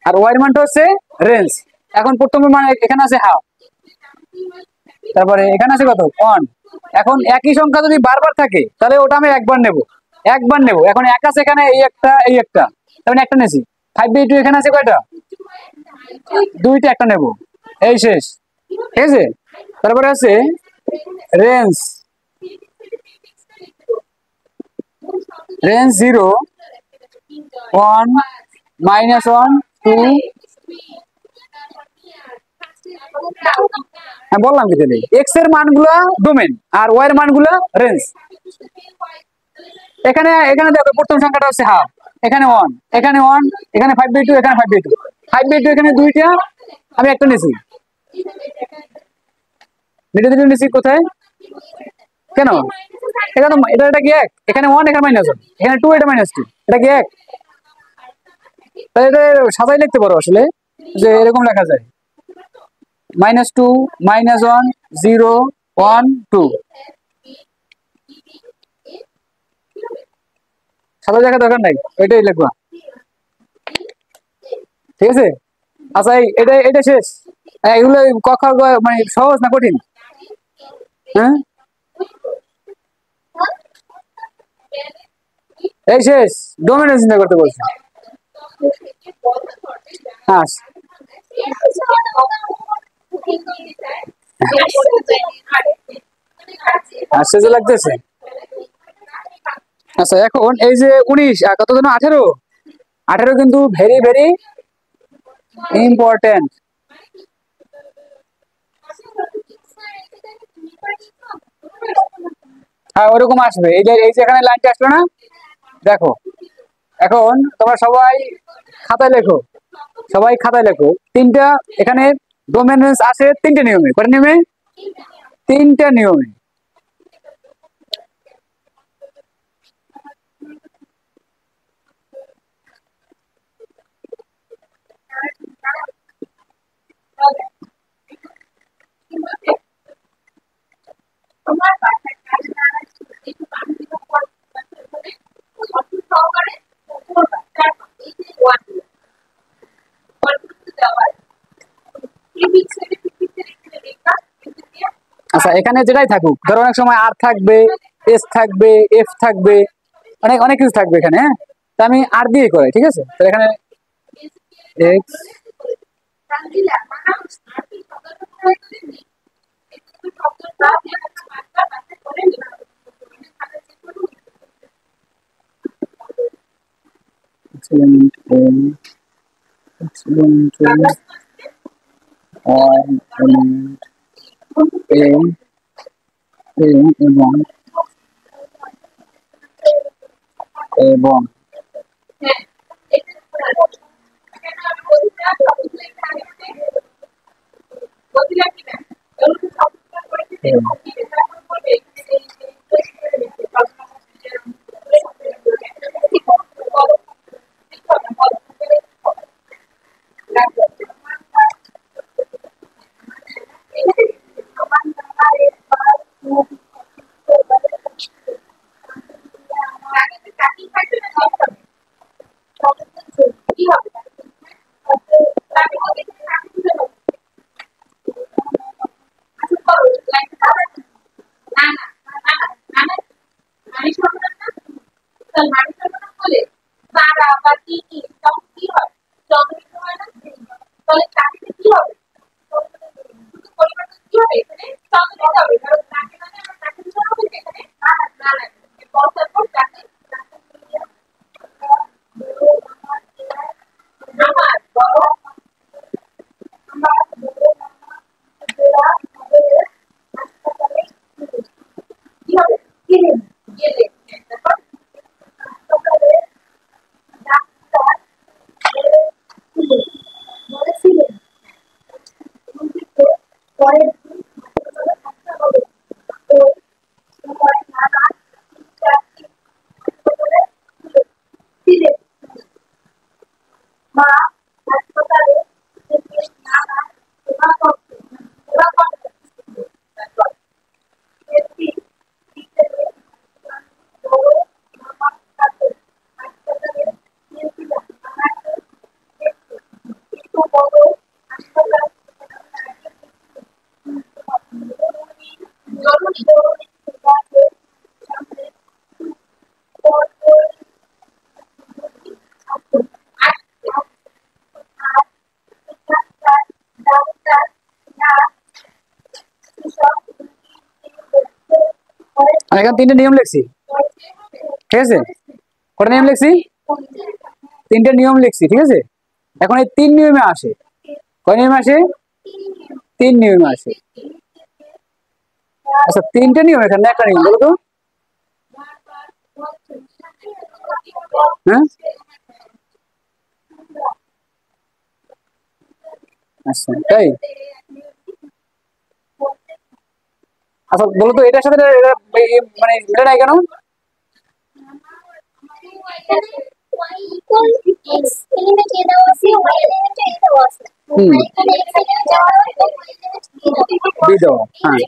আর ওয়াই এর মানটা হচ্ছে রেঞ্জ। এখন প্রথমে মানে এখানে আছে হাফ, তারপরে এখানে আছে কত? 1। এখন একই সংখ্যা যদি বারবার থাকে তাহলে ওটা আমি একবার নেব, একবার নেব। এখন এক আছে এখানে, এই একটা, এই একটা, তার মানে একটা নেছি। 5/2 এখানে আছে কয়টা? দুইটা, একটা নেব, এই শেষ, ঠিক আছে? তারপরে আছে রেঞ্জ, রেঞ্জ 0, 1, -1, 2। হ্যাঁ, বললাম কি, তাহলে এক্স এর মানগুলা ডোমেন আর ওয়াই এর মানগুলা রেঞ্জ। এখানে এখানে দেখো, প্রথম সংখ্যাটা হচ্ছে হাফ, এখানে 1, এখানে 1, এখানে 5/2, এখানে 5/2, 5/2 এখানে দুইটা, আমি একটা নিছি, দুটো দুটো নিছি, কোথায়? কেন? এটা তো এটা কি এক, এখানে ওয়ান, এখানে মাইনাস ওয়ান, এখানে টু, এটা মাইনাস টু, এটা কি এক? তাহলে এটা সাজাই লিখতে পারো আসলে, যে এরকম লেখা যায় -2 -1 0 1 2, সাজাই লেখা দরকার নাই, এটাই লিখবা। ঠিক আছে, আচ্ছা এটা এটা শেষ। এগুলো ক খ গ মানে সহজ না কঠিন? হ্যাঁ, এই শেষ, ডোমেন চিন্তা করতে বলছি। হ্যাঁ, শেষে লাগতেছে। আচ্ছা এখন এই যে 19 আর কত যেন 18, 18 কিন্তু ভেরি ভেরি ইম্পর্টেন্ট। হ্যাঁ ওরকম আসবে, এই যে এখানে লাইনটা আসলো না, দেখো এখন তোমরা সবাই খাতায় লেখো, সবাই খাতায় লেখো তিনটা এখানে ডোমেনেন্স আসে তিনটে নিয়মে, কটা নিয়মে? তিনটা নিয়মে। আচ্ছা এখানে যেটাই থাকুক, ধরো অনেক সময় আর থাকবে, এস থাকবে, এফ থাকবে, অনেক অনেক কিছু থাকবে এখানে। হ্যাঁ, তা আমি আর দিয়ে করে, ঠিক আছে, তো এখানে এক্স এক্সিলেন্ট এ, এক্সিলেন্ট ওয়াই এলিমেন্ট এ, এ এবং এবং আমি এখানে তিনটে নিয়ম লিখছি, ঠিক আছে, কটা নিয়ম লিখছি? তিনটে নিয়ম লিখছি, ঠিক আছে। এখন এই তিন নিয়মে আসে, কয় নিয়মে আসে? তিন নিয়মে আসে। আচ্ছা তিনটে নিয়ম, এখানে একটা নিয়ম বলো তো। হ্যাঁ আচ্ছা তাই, আচ্ছা বলো তো এটার সাথে মানে এটা নাই কেন? হুম, দিয়ে দেওয়া, হ্যাঁ।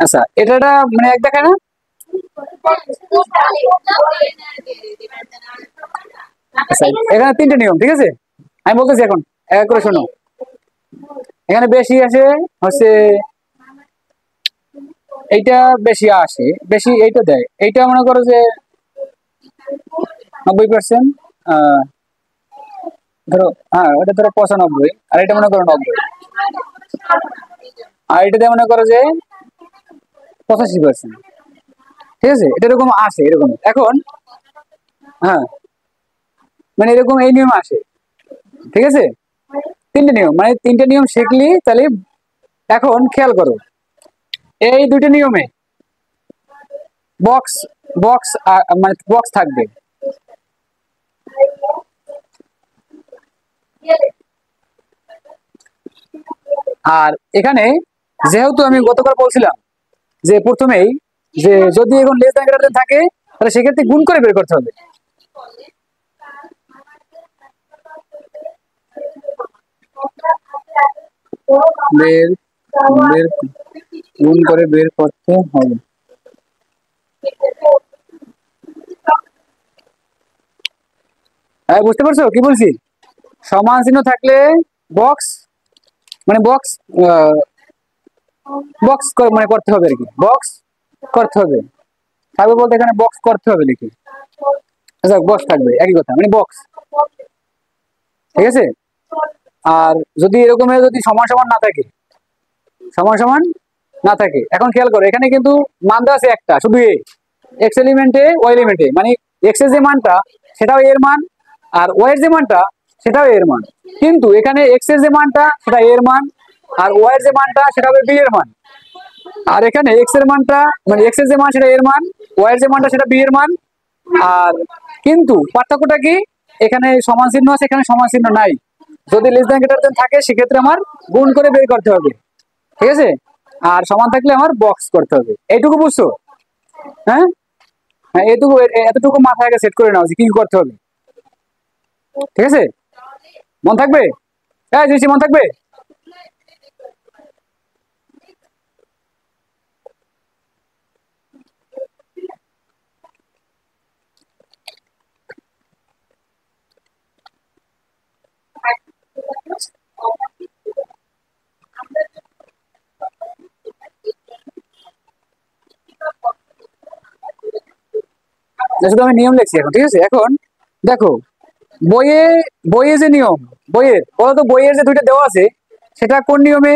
আচ্ছা এটা মানে এক দেখায় না? আচ্ছা এখানে তিনটে নিয়ম, ঠিক আছে? আমি বলতেছি এখন এক এক করে শোনো। এখানে বেশি আসে হচ্ছে এইটা, বেশি আসে, বেশি এইটা দেয়, এইটা মনে করো যে 90%, ধরো, হ্যাঁ ওটা ধরো 95, আর এটা মনে করো 90, আর এটা দিয়ে মনে করো যে 85%, ঠিক আছে? এটা এরকম আসে এরকম এখন, হ্যাঁ মানে এরকম এই নিয়ম আসে, ঠিক আছে? তিনটে নিয়ম, মানে তিনটে নিয়ম শিখলি তাহলে। এখন খেয়াল করো এই দুটো নিয়মে বক্স বক্স মানে বক্স থাকবে। আর এখানে যেহেতু আমি গতকাল বলছিলাম যে প্রথমেই যে যদি এখন লেস দ্যান গ্রেটার দ্যান থাকে তাহলে সেক্ষেত্রে গুণ করে বের করতে হবে। বের বের গুণ করে বের করতে হবে। হ্যাঁ বুঝতে পারছো কি বলছি? সমান চিহ্ন থাকলে বক্স, মানে বক্স বক্স মানে করতে হবে আর কি, বক্স করতে হবে থাকবে বলতে এখানে বক্স করতে হবে লিখি। আচ্ছা বক্স থাকবে একই কথা, মানে বক্স, ঠিক আছে? আর যদি এরকম যদি সমান সমান না থাকে, সমান সমান না থাকে, এখন খেয়াল করো এখানে কিন্তু মান দেওয়া আছে একটা শুধু এক্স এলিমেন্টে ওয়াই এলিমেন্টে, মানে এক্স এর যে মানটা সেটাও এর মান, আর ওয়াই এর যে মানটা সেটাও এর মান। কিন্তু এখানে এক্স এর যে মানটা সেটা এর মান, আর ওয়াই এর যে মানটা সেটা হবে বি এর মান। আর এখানে এক্স এর মানটা, মানে এক্স এর যে মান সেটা এর মান, ওয়াই এর যে মানটা সেটা বি এর মান। আর কিন্তু পার্থক্যটা কি, এখানে সমান চিহ্ন আছে, এখানে সমান চিহ্ন নাই। যদি লেস দ্যান গ্রেটার দ্যান থাকে সেক্ষেত্রে আমার গুণ করে বের করতে হবে, ঠিক আছে? আর সমান থাকলে আমার বক্স করতে হবে। এইটুকু বুঝছো? হ্যাঁ, হ্যাঁ এইটুকু, এতটুকু মাথায় আগে সেট করে নাও যে কি করতে হবে, ঠিক আছে? মন থাকবে? হ্যাঁ জিনিসটি মন থাকবে। শুধু আমি নিয়ম লিখছি এখন, ঠিক আছে? এখন দেখো বইয়ে, বইয়ে যে নিয়ম, বইয়ের বলো তো, বইয়ের যে দুইটা দেওয়া আছে সেটা কোন নিয়মে?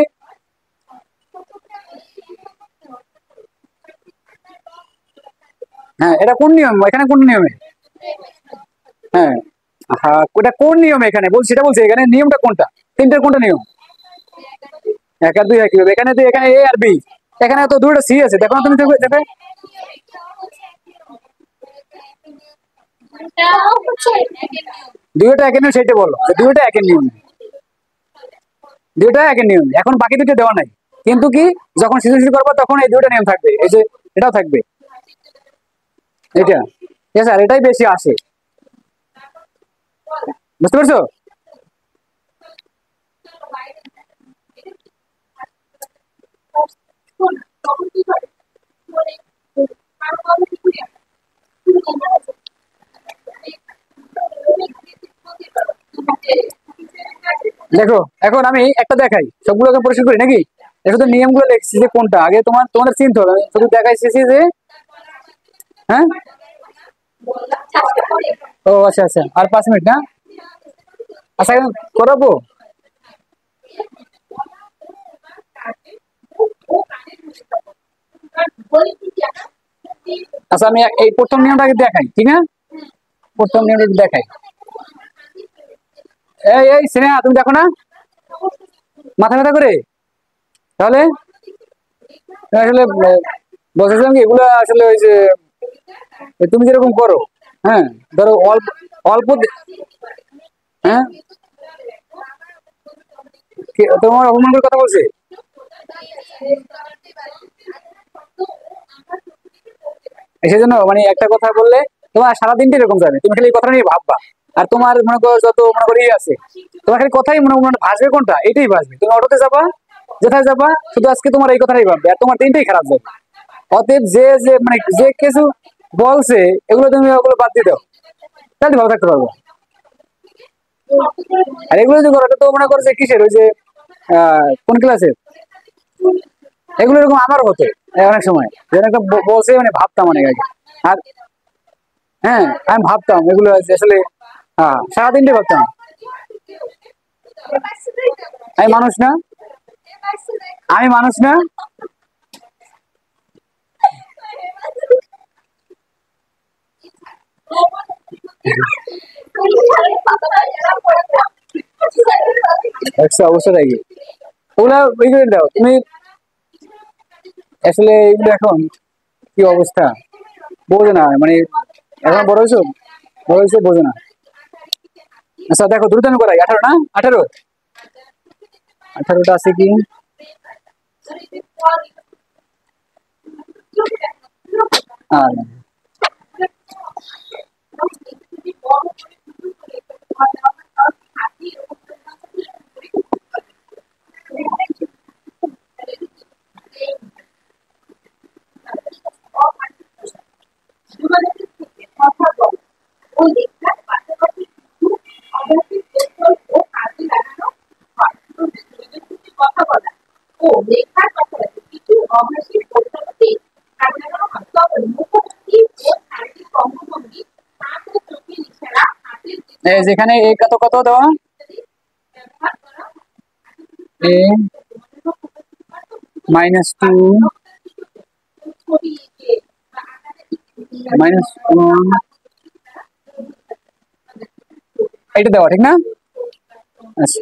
হ্যাঁ এটা কোন নিয়ম, এখানে কোন নিয়মে? হ্যাঁ, হ্যাঁ ওটা কোন নিয়মে এখানে বলছি, সেটা বলছি এখানে নিয়মটা কোনটা, তিনটের কোনটা নিয়ম? এক আর দুই হয় কিভাবে? এখানে তো এখানে এ আর বি, এখানে তো দুটো সি আছে, দেখো না তুমি, দেখো দেখো দুইটা একের নিয়ম, সেটা বলো যে দুইটা একের নিয়ম, দুইটা একের নিয়ম। এখন বাকি দুটো দেওয়া নাই, কিন্তু কি যখন সৃজনশীল করবো তখন এই দুইটা নিয়ম থাকবে, এই যে এটাও থাকবে, এটা, ঠিক আছে? আর এটাই বেশি আসে, বুঝতে পারছো? দেখো এখন আমি একটা দেখাই, সবগুলোকে পরিষ্কার করি নাকি? শুধু নিয়মগুলো লিখছি যে কোনটা আগে তোমাদের চিনতে হবে, আমি শুধু দেখাইছি যে, হ্যাঁ। ও আচ্ছা আচ্ছা, আর 5 মিনিট না? আচ্ছা এখন করাবো। আচ্ছা আমি এই প্রথম নিয়মটাকে দেখাই, ঠিক না? প্রথম নিয়মটা দেখাই। এই এই স্নেহা তুমি দেখো না মাথা ব্যথা করে? তাহলে আসলে বলতেছিলাম কি, এগুলো আসলে ওই যে তুমি যেরকম করো, হ্যাঁ ধরো অল্প অল্প হ্যাঁ তোমার অপমান করে কথা বলছে। সেজন্য মানে একটা কথা বললে তোমার সারাদিনটা এরকম যাবে, তুমি খালি এই কথা নিয়ে ভাববা। আর তোমার মনে করো যত মনে করি আছে, তোমার খালি কথাই মনে মনে ভাসবে, কোনটা এটাই ভাসবে। তুমি অটোতে যাবা, যেথায় যাবা, শুধু আজকে তোমার এই কথাটাই ভাববে, আর তোমার দিনটাই খারাপ যাবে। অতএব যে যে মানে যে কিছু বলছে এগুলো তুমি ওগুলো বাদ দিয়ে দাও, তাহলে ভালো থাকতে পারবো। আর এগুলো যদি করো, এটা তো মনে করো যে কিসের ওই যে কোন ক্লাসের, এগুলো এরকম আমার হতো অনেক সময়, যেন একটা বলছে মানে ভাবতাম অনেক আগে। আর হ্যাঁ আমি ভাবতাম এগুলো যে আসলে সারাদিনটাই ভাবতাম আমি মানুষ না, আমি মানুষ না। একশো অবশ্যই থাকি ওগুলা ওই করে দাও তুমি। আসলে এগুলো এখন কি অবস্থা বোঝো না মানে, এখন বড় হয়েছো বোঝো না। আচ্ছা দেখো দ্রুত আমি করাই, 18 না, 18, 18টা আছে কি? আর যেখানে এ কত কত দেওয়া, এ -2 -1, এটা দেওয়া ঠিক না? আচ্ছা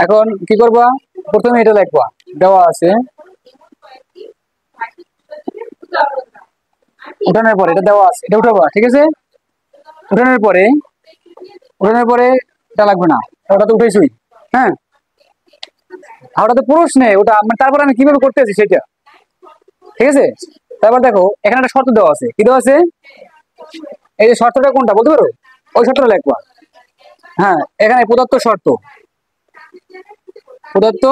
এখন কি করবা, প্রথমে এটা লিখবা, দেওয়া আছে উঠানোর পরে, এটা দেওয়া আছে এটা উঠাবা, ঠিক আছে। উঠানোর পরে এটা লাগবে না, ওটা তো উঠেছই। হ্যাঁ আর ওটা তো প্রশ্নে ওটা তারপর আমি কিভাবে করতেছি সেটা, ঠিক আছে। তারপর দেখো এখানে একটা শর্ত দেওয়া আছে, কি দেওয়া আছে, এই যে শর্তটা কোনটা বলতে পারো, ওই শর্তটা লিখবা। হ্যাঁ এখানে প্রদত্ত শর্ত, প্রদত্ত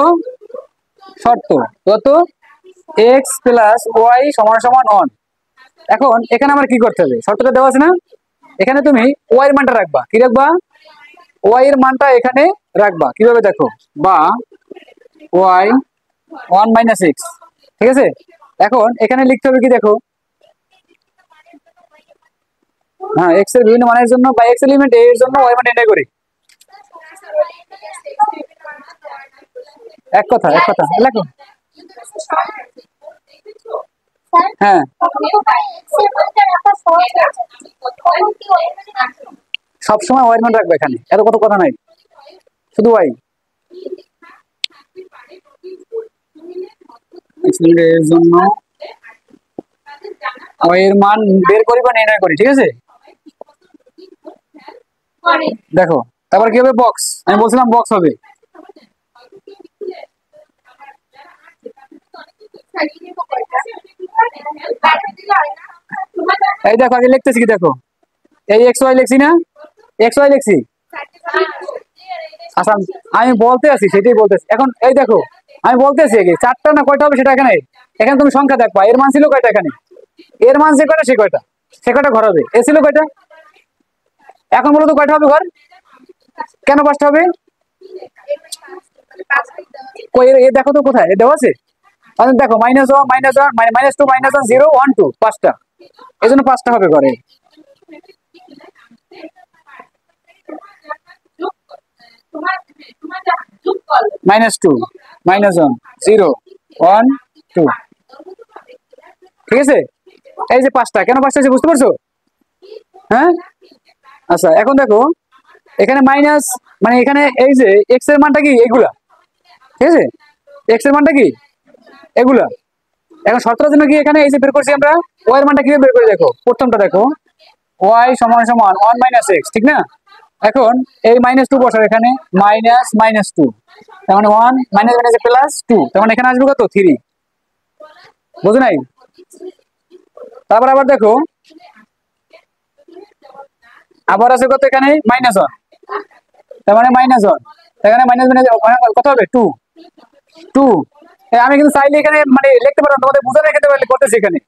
প্রদত্ত এক্স প্লাস ওয়াই সমান সমান অন। এখন এখানে আমার কি করতে হবে, শর্তটা দেওয়া আছে না, এখানে তুমি ওয়াই এর মানটা রাখবা, কি রাখবা, ওয়াই এর মানটা এখানে রাখবা, কিভাবে দেখো, বা ওয়াই 1 - x, ঠিক আছে। এখন এখানে লিখতে হবে কি দেখো, হ্যাঁ এক্স এর বিভিন্ন মানের জন্য বা এক্স এলিমেন্ট এর জন্য ওয়াই মান নির্ণয় করি। এক কথা লেখো। হ্যাঁ সবসময় ওয়াই মান রাখবে, এখানে এত কত কথা নাই, শুধু ওয়াই এর জন্য ওয়াই এর মান বের করি বা নির্ণয় করি, ঠিক আছে। দেখো তারপর কি হবে, বক্স, আমি বলছিলাম বক্স হবে। এই দেখো আগে লিখতেছি কি দেখো, এই এক্স ওয়াই লিখছি না, এক্স ওয়াই লিখছি। আচ্ছা আমি বলতে আছি সেটাই বলতেছি এখন, এই দেখো আমি বলতেছি কি চারটা না কয়টা হবে সেটা এখানে, এখানে তুমি সংখ্যা দেখবা, এর মান ছিল কয়টা, এখানে এর মান যে কয়টা সে কয়টা ঘর হবে, এ ছিল কয়টা, এখন বলো তো কয়টা হবে ঘর, কেন 5টা হবে, কই এ দেখো তো কোথায়, এ দেওয়া আছে, তাহলে দেখো -1 -1 -2 -1 0 1 2 5টা, এই জন্য 5টা হবে ঘরে। -2 -1 0 1 2, ঠিক আছে। এই যে 5টা, কেন 5টা আছে বুঝতে পারছো, হ্যাঁ। আচ্ছা এখন দেখো এখানে মাইনাস, মানে এখানে এই যে এক্স এর মানটা কি এইগুলা, ঠিক আছে। এক্স এর মানটা কি এগুলা। এখন শর্তটার জন্য কি এখানে এই যে বের করছি আমরা ওয়াই এর মানটা কিভাবে বের করে দেখো, প্রথমটা দেখো ওয়াই সমান সমান 1 মাইনাস এক্স, ঠিক না? এখন এই -2 বসাও এখানে, -2, তার মানে 1 মাইনাস মাইনাস প্লাস 2, তার মানে এখানে আসবে কত 3, বুঝো নাই? তারপর আবার দেখো আবার আছে কত এখানে -1, তার মানে -1, এখানে মাইনাস মাইনাস কত হবে 2, 2। আমি কিন্তু চাইলে এখানে মানে লিখতে পারতাম, তোমাদের বুঝে রেখে পারলে করতেছি এখানে,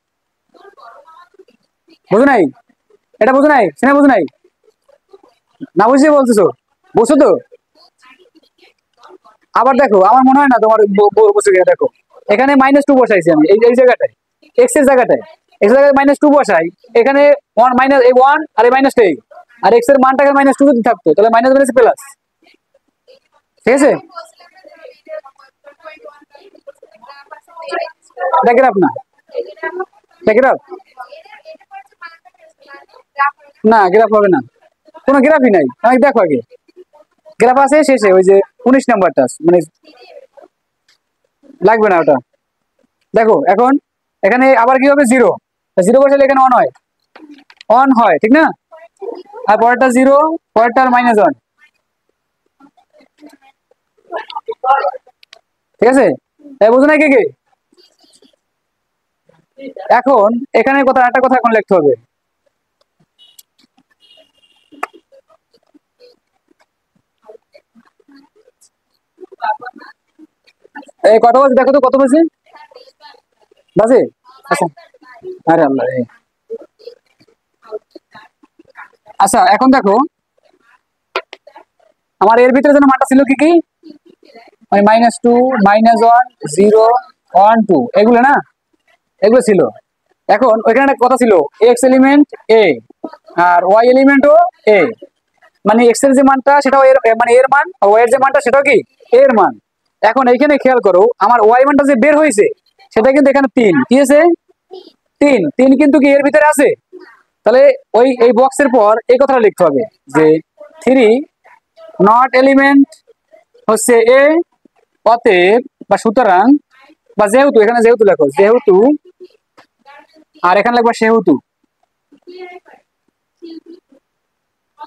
বুঝো নাই? এটা বুঝো নাই, সেটা বুঝো নাই, না বুঝিয়ে বলতেছো, বুঝছো তো? আবার দেখো আমার মনে হয় না তোমার বুঝছো কিনা, দেখো এখানে -2 বসাইছি আমি এই জায়গাটায়, এক্স এর জায়গাটায়, এক্স এর জায়গায় -2 বসাই, এখানে 1 মাইনাস এই 1 আর এই -2, আর এক্স এর মানটাকে -2 যদি থাকতো তাহলে মাইনাস মাইনাস প্লাস, ঠিক আছে? এটা গ্রাফ না, এটা গ্রাফ না, গ্রাফ হবে না, কোনো গ্রাফই নাই। আমি দেখো আগে গ্রাফ আছে শেষে ওই যে 19 নাম্বারটা, মানে লাগবে না ওটা। দেখো এখন এখানে আবার কি হবে 0, 0 বসালে এখানে 1 হয়, 1 হয়, ঠিক না? আর পরেরটা 0, পরেরটা -1, ঠিক আছে? তাই বুঝো না কে কে? এখন এখানে কথা একটা কথা এখন লিখতে হবে, এই কত বাজে দেখো তো, কত বাজে বাজে? আচ্ছা, আরে আল্লাহ রে। আচ্ছা এখন দেখো আমার এর ভিতরে যেন মানটা ছিল কি কি, মানে -2, -1, 0, 1, 2, এগুলো না, এগুলো ছিল। এখন ওইখানে একটা কথা ছিল এক্স এলিমেন্ট এ আর ওয়াই এলিমেন্টও এ, মানে এক্স এর যে মানটা সেটাও এর মানে এর মান, আর ওয়াই এর যে মানটা সেটাও কি এর মান। এখন এইখানে খেয়াল করো আমার ওয়াই মানটা যে বের হয়েছে সেটা কিন্তু এখানে 3, কি আছে 3, 3 কিন্তু কি এর ভিতরে আছে, তাহলে ওই এই বক্সের পর এই কথাটা লিখতে হবে যে 3 নট এলিমেন্ট হচ্ছে এ, অতএব বা সুতরাং বা যেহেতু, এখানে যেহেতু লেখো যেহেতু, আর এখানে লিখবা সেহেতু,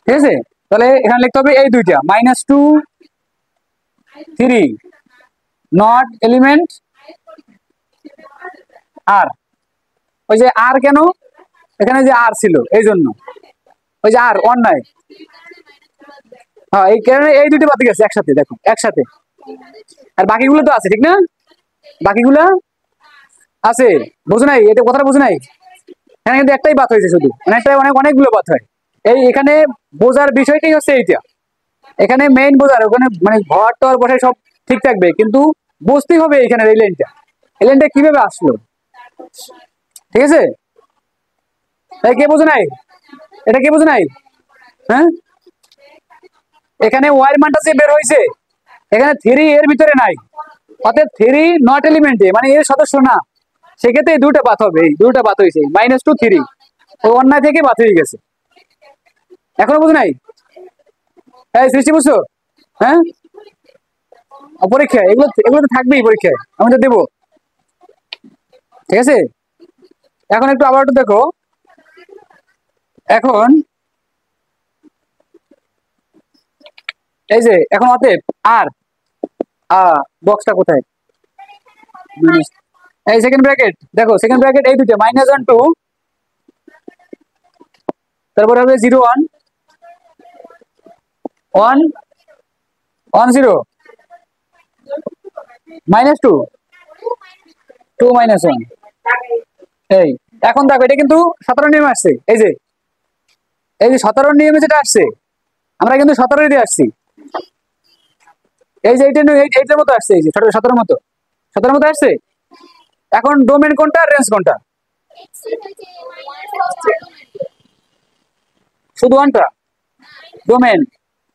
ঠিক আছে? তাহলে এখানে লিখতে হবে এই দুইটা -2, 3 নট এলিমেন্ট, আর ওই যে আর কেন এখানে যে আর ছিল এই জন্য, ওই যে আর অন্যায়, হ্যাঁ এই কারণে এই দুটো বাদ গেছে একসাথে, দেখো একসাথে, আর বাকিগুলো তো আছে, ঠিক না? বাকিগুলো আছে, বুঝো নাই? এটা কথাটা বুঝো নাই? এখানে কিন্তু একটাই বাদ হয়েছে শুধু, অনেকটাই অনেকগুলো বাদ হয়। এই এখানে বোঝার বিষয়টাই হচ্ছে এইটা, এখানে মেইন বোঝার, ওখানে মানে ঘর টর বসে সব ঠিক থাকবে, কিন্তু বুঝতেই হবে এখানে এই লাইনটা, এই লাইনটা কিভাবে আসলো, ঠিক আছে? তাই কে বোঝো নাই? এটা কে বোঝো নাই? হ্যাঁ, এখানে ওয়াই মানটা যে বের হয়েছে এখানে 3 এর ভিতরে নাই, অর্থাৎ 3 নট এলিমেন্টে মানে এর সদস্য না, সেক্ষেত্রে এই দুটো বাদ হবে, এই দুটো বাদ হয়েছে -2, 3 ওই অন্যায় থেকে বাদ হয়ে গেছে। এখনো বুঝো নাই? এই সৃষ্টি বুঝছো? হ্যাঁ, পরীক্ষায় এগুলো এগুলো তো থাকবেই, পরীক্ষায় আমি তো দেবো, ঠিক আছে? এখন একটু আবার একটু দেখো, এখন এই যে এখন অতএব আর বক্সটা কোথায়, এই সেকেন্ড ব্র্যাকেট দেখো, সেকেন্ড ব্র্যাকেট এই দুটো -1, 2, তারপরে হবে 0, 1, 1, 1, 0, -2, 2, -1, এই এখন দেখো এটা কিন্তু 17 নিয়মে আসছে, এই যে 17 নিয়মে যেটা আসছে আমরা কিন্তু 17 দিয়ে আসছি, এই যে এইটার মতো আসছে, এই যে 17 মতো, 17 মতো আসছে। এখন ডোমেন কোনটা, রেঞ্জ কোনটা? শুধু ওয়ানটা ডোমেন,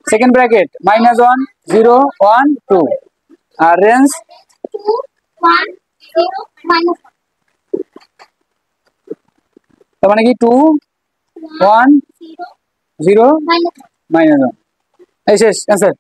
সেকেন্ড ব্র্যাকেট -1, 0, 1, 2, আর রেঞ্জ 2, 1, 0, তার মানে কি 2, 1, 0, -1, এই শেষ অ্যান্সার।